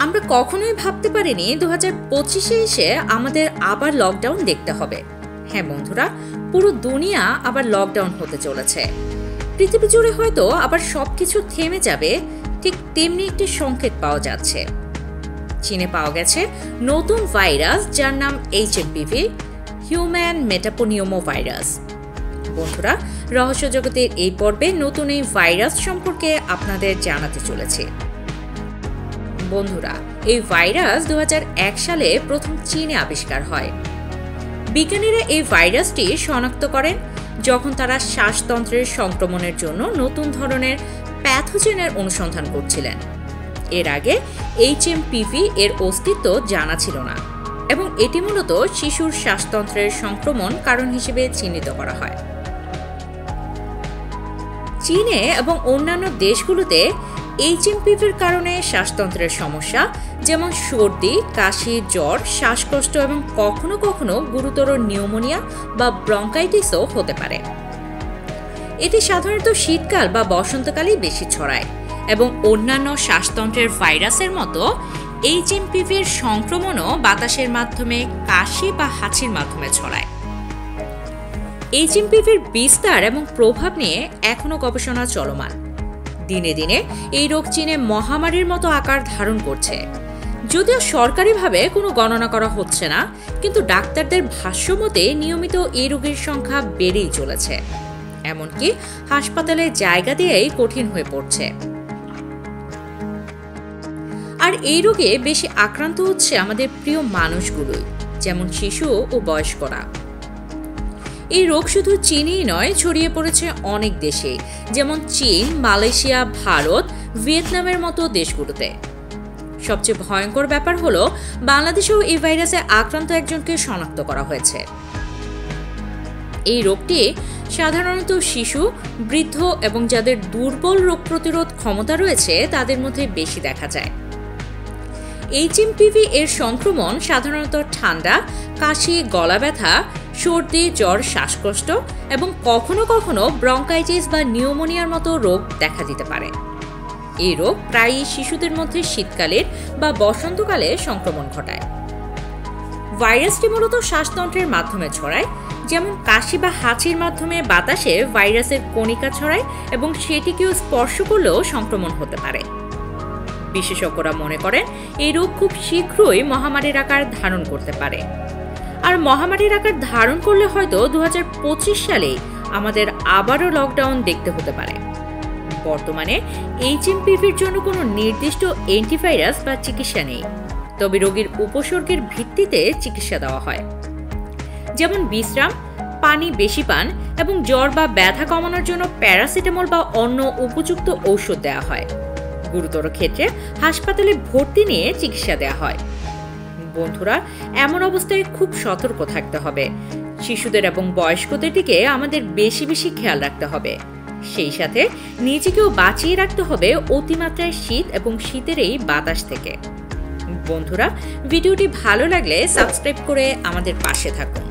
আমরা কখনোই ভাবতে পারিনি 2025-এ এসে আমাদের আবার লকডাউন দেখতে হবে। হ্যাঁ বন্ধুরা, পুরো দুনিয়া আবার লকডাউন হতে চলেছে। পৃথিবী জুড়ে হয়তো আবার সবকিছু থেমে যাবে, ঠিক তেমনি একটি সংকেত পাওয়া যাচ্ছে। চীনে পাওয়া গেছে নতুন ভাইরাস, যার নাম HMPV, হিউম্যান মেটাপোনিউমো ভাইরাস। বন্ধুরা, রহস্য জগতের এই পর্বে নতুন এই ভাইরাস সম্পর্কে আপনাদের জানাতে চলেছে। বন্ধুরা, এই ভাইরাস 2001 সালে প্রথম চীনে আবিষ্কার হয়। বিজ্ঞানীরা এই ভাইরাসটি শনাক্ত করেন যখন তারা শ্বাসতন্ত্রের সংক্রমণের জন্য নতুন ধরনের প্যাথোজেনের অনুসন্ধান করছিলেন। এর আগে HMPV এর অস্তিত্ব জানা ছিল না এবং এটি মূলত শিশুর শ্বাসতন্ত্রের সংক্রমণ কারণ হিসেবে চিহ্নিত করা হয়। চীনে এবং অন্যান্য দেশগুলোতে HMPVর কারণে শ্বাসতন্ত্রের সমস্যা যেমন সর্দি, কাশি, জ্বর, শ্বাসকষ্ট এবং কখনো কখনো গুরুতর নিউমোনিয়া বা ব্রঙ্কাইটিসও হতে পারে। এটি সাধারণত শীতকাল বা বসন্তকালেই বেশি ছড়ায় এবং অন্যান্য শ্বাসতন্ত্রের ভাইরাসের মতো HMPVর সংক্রমণও বাতাসের মাধ্যমে, কাশি বা হাঁচির মাধ্যমে ছড়ায়। HMPVর বিস্তার এবং প্রভাব নিয়ে এখনও গবেষণা চলমান। দিনে দিনে এই রোগ চীনে মহামারীর মতো আকার ধারণ করছে। যদিও সরকারিভাবে কোনো গণনা করা হচ্ছে না, কিন্তু ডাক্তারদের ভাষ্য মতে নিয়মিত এই রোগীর সংখ্যা বেড়েই চলেছে। এমনকি হাসপাতালে জায়গা দিয়েই কঠিন হয়ে পড়ছে। আর এই রোগে বেশি আক্রান্ত হচ্ছে আমাদের প্রিয় মানুষগুলোই, যেমন শিশু ও বয়স্করা। এই রোগ শুধু চীনেই নয়, ছড়িয়ে পড়েছে অনেক দেশে, যেমন চীন, মালয়েশিয়া, ভারত, ভিয়েতনামের মতো দেশগুলোতে। সবচেয়ে ভয়ঙ্কর ব্যাপার হলো বাংলাদেশেও এই ভাইরাসে আক্রান্ত একজনকে শনাক্ত করা হয়েছে। এই রোগটি সাধারণত শিশু, বৃদ্ধ এবং যাদের দুর্বল রোগ প্রতিরোধ ক্ষমতা রয়েছে তাদের মধ্যে বেশি দেখা যায়। HMPV এর সংক্রমণ সাধারণত ঠান্ডা, কাশি, গলা ব্যথা, সর্দি, জ্বর, শ্বাসকষ্ট এবং কখনো কখনো ব্রঙ্কাইটিস বা নিউমোনিয়ার মতো রোগ দেখা দিতে পারে। এই রোগ প্রায়ই শিশুদের মধ্যে শীতকালের বা বসন্তকালে সংক্রমণ ঘটায়। ভাইরাসটি মূলত শ্বাসতন্ত্রের মাধ্যমে ছড়ায়, যেমন কাশি বা হাঁচির মাধ্যমে বাতাসে ভাইরাসের কণিকা ছড়ায় এবং সেটিকেও স্পর্শ করলেও সংক্রমণ হতে পারে। বিশেষজ্ঞরা মনে করেন এই রোগ খুব শীঘ্রই মহামারীর আকার ধারণ করতে পারে। আর মহামারীর আকার ধারণ করলে হয়তো 2025 সালেই আমাদের আবারও লকডাউন দেখতে হতে পারে। বর্তমানে HMPVর জন্য কোনো নির্দিষ্ট অ্যান্টিভাইরাস বা চিকিৎসা নেই, তবে রোগীর উপসর্গের ভিত্তিতে চিকিৎসা দেওয়া হয়। যেমন বিশ্রাম, পানি বেশি পান এবং জ্বর বা ব্যথা কমানোর জন্য প্যারাসিটামল বা অন্য উপযুক্ত ঔষধ দেওয়া হয়। গুরুতর ক্ষেত্রে হাসপাতালে ভর্তি নিয়ে চিকিৎসা দেওয়া হয়। বন্ধুরা, এমন অবস্থায় খুব সতর্ক থাকতে হবে। শিশুদের এবং বয়স্কদের দিকে আমাদের বেশি বেশি খেয়াল রাখতে হবে। সেই সাথে নিজেকেও বাঁচিয়ে রাখতে হবে অতিমাত্রায় শীত এবং শীতের এই বাতাস থেকে। বন্ধুরা, ভিডিওটি ভালো লাগলে সাবস্ক্রাইব করে আমাদের পাশে থাকুন।